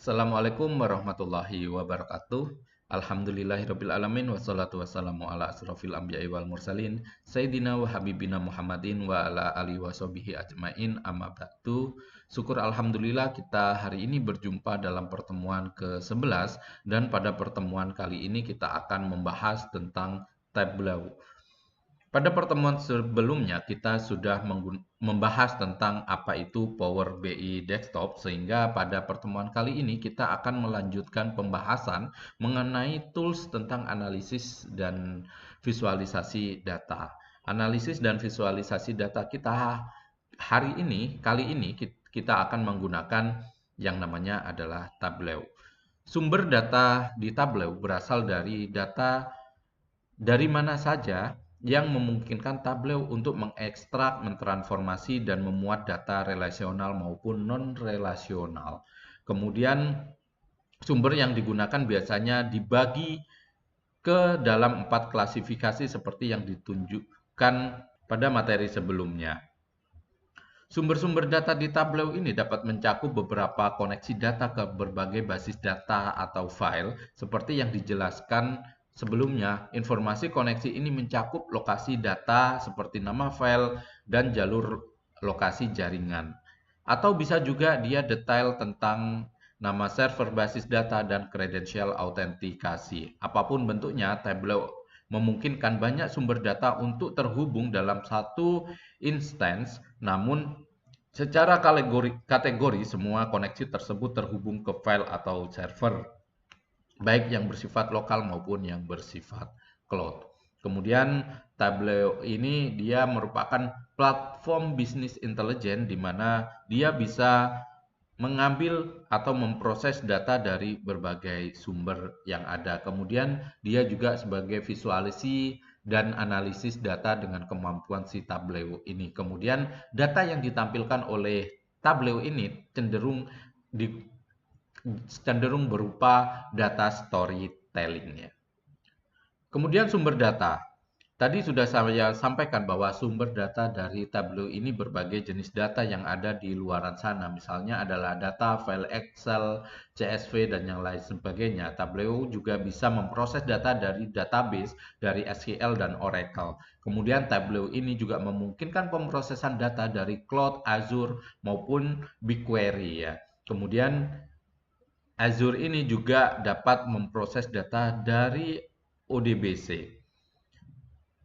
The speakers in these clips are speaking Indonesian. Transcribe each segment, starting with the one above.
Assalamualaikum warahmatullahi wabarakatuh. Alhamdulillahirabbil alamin wassalatu wassalamu ala asrofil anbiya'i wal mursalin sayyidina wa habibina Muhammadin wa ala alihi washabihi ajmain amma ba'du. Syukur alhamdulillah kita hari ini berjumpa dalam pertemuan ke-11 dan pada pertemuan kali ini kita akan membahas tentang Tableau. Pada pertemuan sebelumnya kita sudah membahas tentang apa itu Power BI Desktop, sehingga pada pertemuan kali ini kita akan melanjutkan pembahasan mengenai tools tentang analisis dan visualisasi data. Analisis dan visualisasi data kita kali ini kita akan menggunakan yang namanya adalah Tableau. Sumber data di Tableau berasal dari data dari mana saja yang memungkinkan Tableau untuk mengekstrak, mentransformasi, dan memuat data relasional maupun non-relasional. Kemudian sumber yang digunakan biasanya dibagi ke dalam 4 klasifikasi seperti yang ditunjukkan pada materi sebelumnya. Sumber-sumber data di Tableau ini dapat mencakup beberapa koneksi data ke berbagai basis data atau file seperti yang dijelaskan sebelumnya. Informasi koneksi ini mencakup lokasi data seperti nama file dan jalur lokasi jaringan. Atau bisa juga dia detail tentang nama server basis data dan kredensial autentikasi. Apapun bentuknya, Tableau memungkinkan banyak sumber data untuk terhubung dalam satu instance, namun secara kategori semua koneksi tersebut terhubung ke file atau server, baik yang bersifat lokal maupun yang bersifat cloud. Kemudian Tableau ini dia merupakan platform bisnis intelijen di mana dia bisa mengambil atau memproses data dari berbagai sumber yang ada. Kemudian dia juga sebagai visualisasi dan analisis data dengan kemampuan si Tableau ini. Kemudian data yang ditampilkan oleh Tableau ini cenderung berupa data storytelling ya. Kemudian sumber data. Tadi sudah saya sampaikan bahwa sumber data dari Tableau ini berbagai jenis data yang ada di luaran sana. Misalnya adalah data file Excel, CSV, dan yang lain sebagainya. Tableau juga bisa memproses data dari database, dari SQL dan Oracle. Kemudian Tableau ini juga memungkinkan pemrosesan data dari Cloud, Azure, maupun BigQuery ya. Kemudian Azure ini juga dapat memproses data dari ODBC.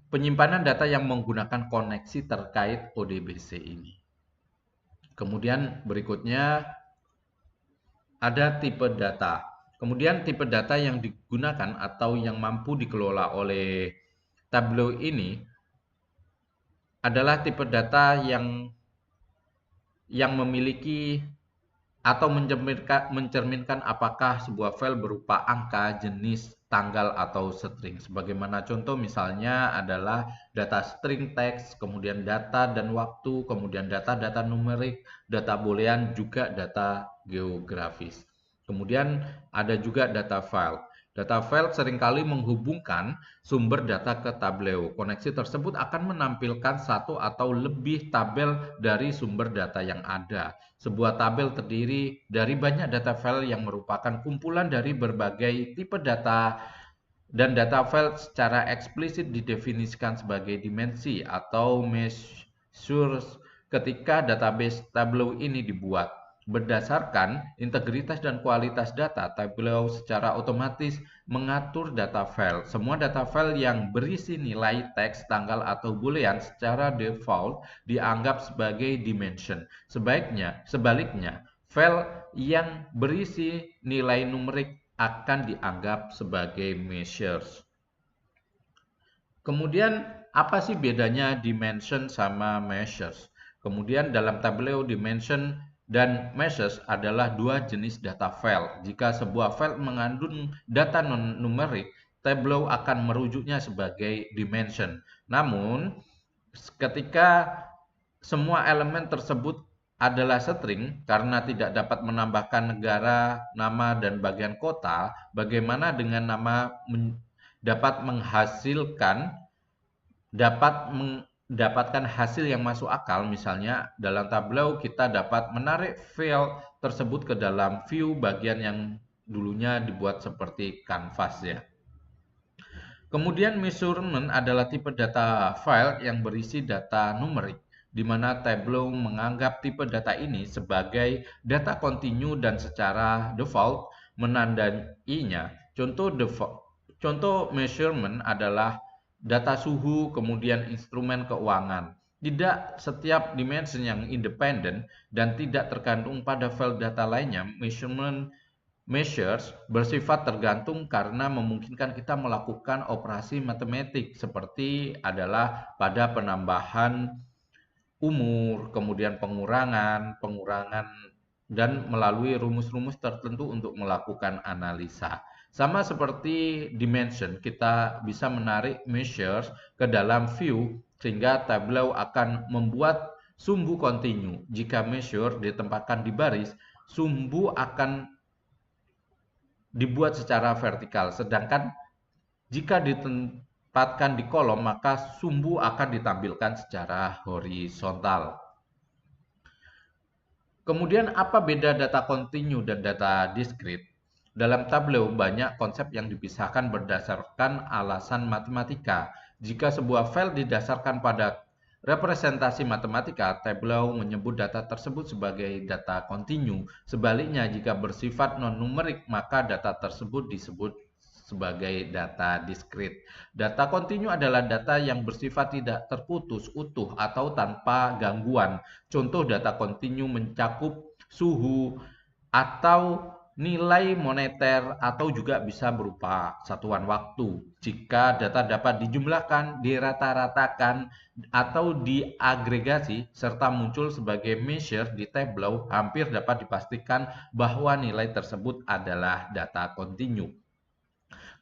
Penyimpanan data yang menggunakan koneksi terkait ODBC ini. Kemudian berikutnya ada tipe data. Kemudian tipe data yang digunakan atau yang mampu dikelola oleh Tableau ini adalah tipe data yang memiliki atau mencerminkan apakah sebuah file berupa angka, jenis, tanggal, atau string. Sebagaimana contoh misalnya adalah data string teks, kemudian data dan waktu, kemudian data numerik, data boolean, juga data geografis. Kemudian ada juga data file. Data file seringkali menghubungkan sumber data ke Tableau. Koneksi tersebut akan menampilkan satu atau lebih tabel dari sumber data yang ada. Sebuah tabel terdiri dari banyak data file yang merupakan kumpulan dari berbagai tipe data, dan data file secara eksplisit didefinisikan sebagai dimensi atau measures ketika database Tableau ini dibuat. Berdasarkan integritas dan kualitas data, Tableau secara otomatis mengatur data file. Semua data file yang berisi nilai teks, tanggal, atau boolean secara default dianggap sebagai dimension. Sebaliknya, file yang berisi nilai numerik akan dianggap sebagai measures. Kemudian apa sih bedanya dimension sama measures? Kemudian dalam Tableau dimension dan measures adalah dua jenis data file. Jika sebuah file mengandung data non-numerik, Tableau akan merujuknya sebagai dimension. Namun, ketika semua elemen tersebut adalah string karena tidak dapat menambahkan negara, nama, dan bagian kota, bagaimana dengan nama dapat menghasilkan dapat dapatkan hasil yang masuk akal. Misalnya dalam Tableau kita dapat menarik file tersebut ke dalam view bagian yang dulunya dibuat seperti kanvas ya. Kemudian measurement adalah tipe data file yang berisi data numerik, di mana Tableau menganggap tipe data ini sebagai data kontinu dan secara default menandainya. Contoh measurement adalah data suhu, kemudian instrumen keuangan. Tidak setiap dimensi yang independen dan tidak tergantung pada file data lainnya, measures bersifat tergantung karena memungkinkan kita melakukan operasi matematik seperti adalah pada penambahan umur, kemudian pengurangan, dan melalui rumus-rumus tertentu untuk melakukan analisa. Sama seperti dimension, kita bisa menarik measures ke dalam view sehingga Tableau akan membuat sumbu kontinu. Jika measure ditempatkan di baris, sumbu akan dibuat secara vertikal, sedangkan jika ditempatkan di kolom maka sumbu akan ditampilkan secara horizontal. Kemudian apa beda data kontinu dan data diskrit? Dalam Tableau banyak konsep yang dipisahkan berdasarkan alasan matematika. Jika sebuah file didasarkan pada representasi matematika, Tableau menyebut data tersebut sebagai data kontinu. Sebaliknya, jika bersifat non-numerik, maka data tersebut disebut sebagai data diskrit. Data kontinu adalah data yang bersifat tidak terputus, utuh, atau tanpa gangguan. Contoh data kontinu mencakup suhu atau nilai moneter atau juga bisa berupa satuan waktu. Jika data dapat dijumlahkan, dirata-ratakan, atau diagregasi, serta muncul sebagai measure di Tableau, hampir dapat dipastikan bahwa nilai tersebut adalah data kontinu.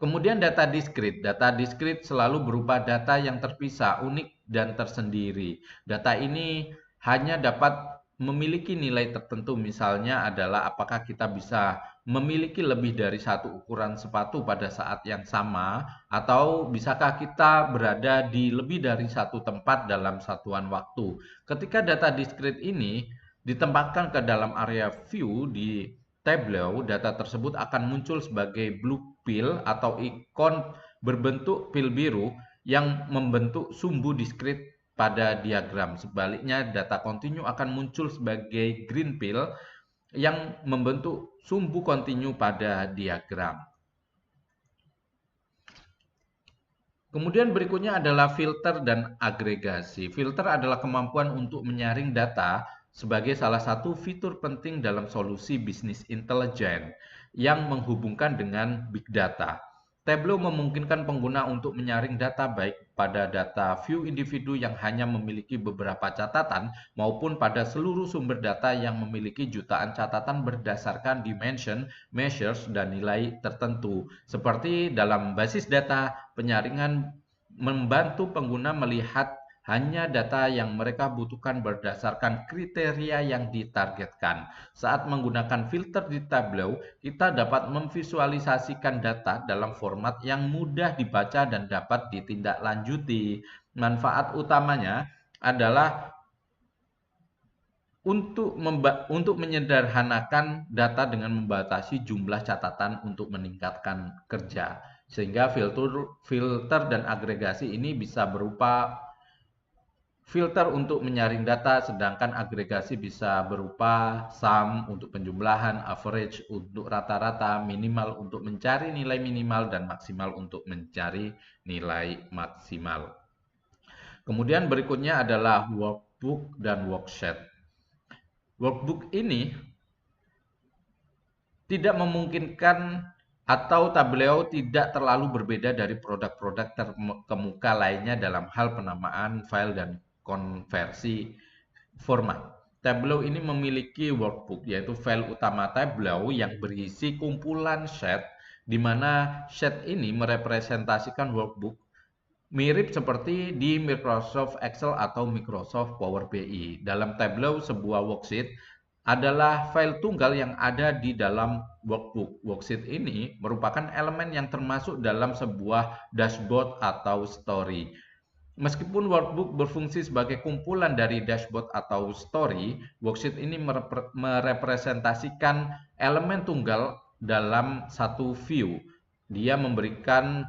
Kemudian data diskrit. Data diskrit selalu berupa data yang terpisah, unik, dan tersendiri. Data ini hanya dapat memiliki nilai tertentu, misalnya adalah apakah kita bisa memiliki lebih dari satu ukuran sepatu pada saat yang sama, atau bisakah kita berada di lebih dari satu tempat dalam satuan waktu. Ketika data diskrit ini ditempatkan ke dalam area view di Tableau, data tersebut akan muncul sebagai blue pill atau ikon berbentuk pil biru yang membentuk sumbu diskrit pada diagram. Sebaliknya, data kontinu akan muncul sebagai green pill yang membentuk sumbu kontinu pada diagram. Kemudian berikutnya adalah filter dan agregasi. Filter adalah kemampuan untuk menyaring data sebagai salah satu fitur penting dalam solusi bisnis intelijen yang menghubungkan dengan big data. Tableau memungkinkan pengguna untuk menyaring data baik pada data view individu yang hanya memiliki beberapa catatan maupun pada seluruh sumber data yang memiliki jutaan catatan berdasarkan dimension, measures, dan nilai tertentu. Seperti dalam basis data, penyaringan membantu pengguna melihat hanya data yang mereka butuhkan berdasarkan kriteria yang ditargetkan. Saat menggunakan filter di Tableau, kita dapat memvisualisasikan data dalam format yang mudah dibaca dan dapat ditindaklanjuti. Manfaat utamanya adalah untuk menyederhanakan data dengan membatasi jumlah catatan untuk meningkatkan kerja. Sehingga filter dan agregasi ini bisa berupa filter untuk menyaring data, sedangkan agregasi bisa berupa sum untuk penjumlahan, average untuk rata-rata, minimal untuk mencari nilai minimal, dan maksimal untuk mencari nilai maksimal. Kemudian berikutnya adalah workbook dan worksheet. Workbook ini tidak memungkinkan atau Tableau tidak terlalu berbeda dari produk-produk terkemuka lainnya dalam hal penamaan file dan konversi format. Tableau ini memiliki workbook, yaitu file utama Tableau yang berisi kumpulan sheet, di mana sheet ini merepresentasikan workbook mirip seperti di Microsoft Excel atau Microsoft Power BI. Dalam Tableau, sebuah worksheet adalah file tunggal yang ada di dalam workbook. Worksheet ini merupakan elemen yang termasuk dalam sebuah dashboard atau story. Meskipun workbook berfungsi sebagai kumpulan dari dashboard atau story, worksheet ini merepresentasikan elemen tunggal dalam satu view. Dia memberikan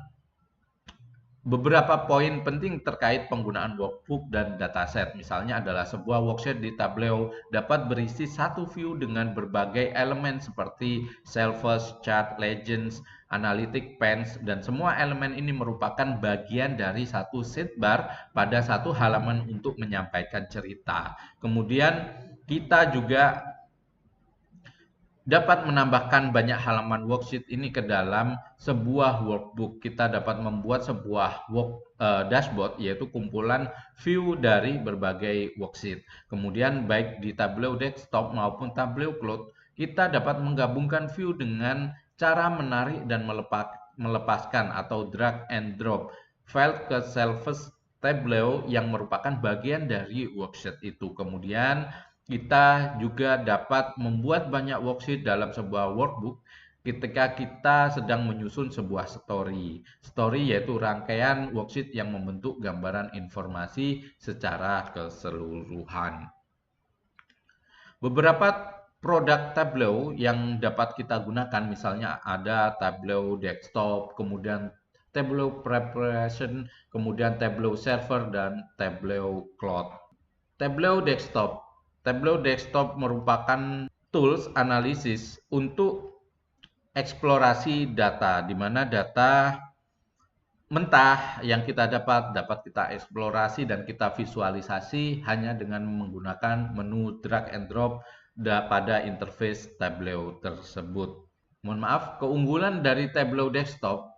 beberapa poin penting terkait penggunaan workbook dan dataset. Misalnya adalah sebuah worksheet di Tableau dapat berisi satu view dengan berbagai elemen seperti Salesforce, chart, legends, analytic, panes, dan semua elemen ini merupakan bagian dari satu sidebar pada satu halaman untuk menyampaikan cerita. Kemudian kita juga dapat menambahkan banyak halaman worksheet ini ke dalam sebuah workbook. Kita dapat membuat sebuah dashboard, yaitu kumpulan view dari berbagai worksheet. Kemudian baik di Tableau Desktop maupun Tableau Cloud, kita dapat menggabungkan view dengan cara menarik dan melepaskan atau drag and drop file ke Salesforce Tableau yang merupakan bagian dari worksheet itu. Kemudian kita juga dapat membuat banyak worksheet dalam sebuah workbook ketika kita sedang menyusun sebuah story. Story yaitu rangkaian worksheet yang membentuk gambaran informasi secara keseluruhan. Beberapa produk Tableau yang dapat kita gunakan, misalnya ada Tableau Desktop, kemudian Tableau Preparation, kemudian Tableau Server, dan Tableau Cloud. Tableau Desktop Tableau Desktop merupakan tools analisis untuk eksplorasi data, di mana data mentah yang kita dapat kita eksplorasi dan kita visualisasi hanya dengan menggunakan menu drag and drop pada interface Tableau tersebut. Mohon maaf, keunggulan dari Tableau Desktop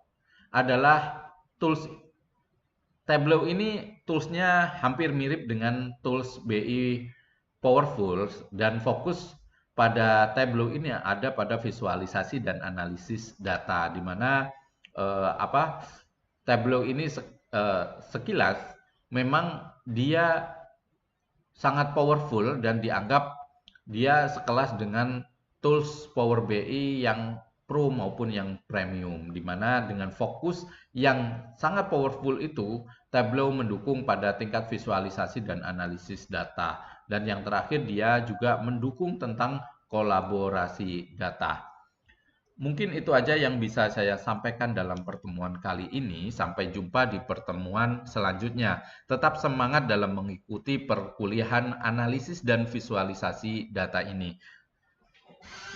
adalah tools Tableau ini toolsnya hampir mirip dengan tools BI Powerful, dan fokus pada Tableau ini ada pada visualisasi dan analisis data, di mana Tableau ini sekilas memang dia sangat powerful dan dianggap dia sekelas dengan tools Power BI yang Pro maupun yang Premium, di mana dengan fokus yang sangat powerful itu, Tableau mendukung pada tingkat visualisasi dan analisis data. Dan yang terakhir, dia juga mendukung tentang kolaborasi data. Mungkin itu aja yang bisa saya sampaikan dalam pertemuan kali ini. Sampai jumpa di pertemuan selanjutnya. Tetap semangat dalam mengikuti perkuliahan analisis dan visualisasi data ini.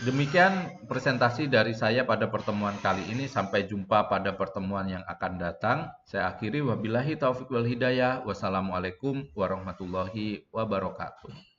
Demikian presentasi dari saya pada pertemuan kali ini. Sampai jumpa pada pertemuan yang akan datang. Saya akhiri, wabillahi taufiq wal hidayah. Wassalamualaikum warahmatullahi wabarakatuh.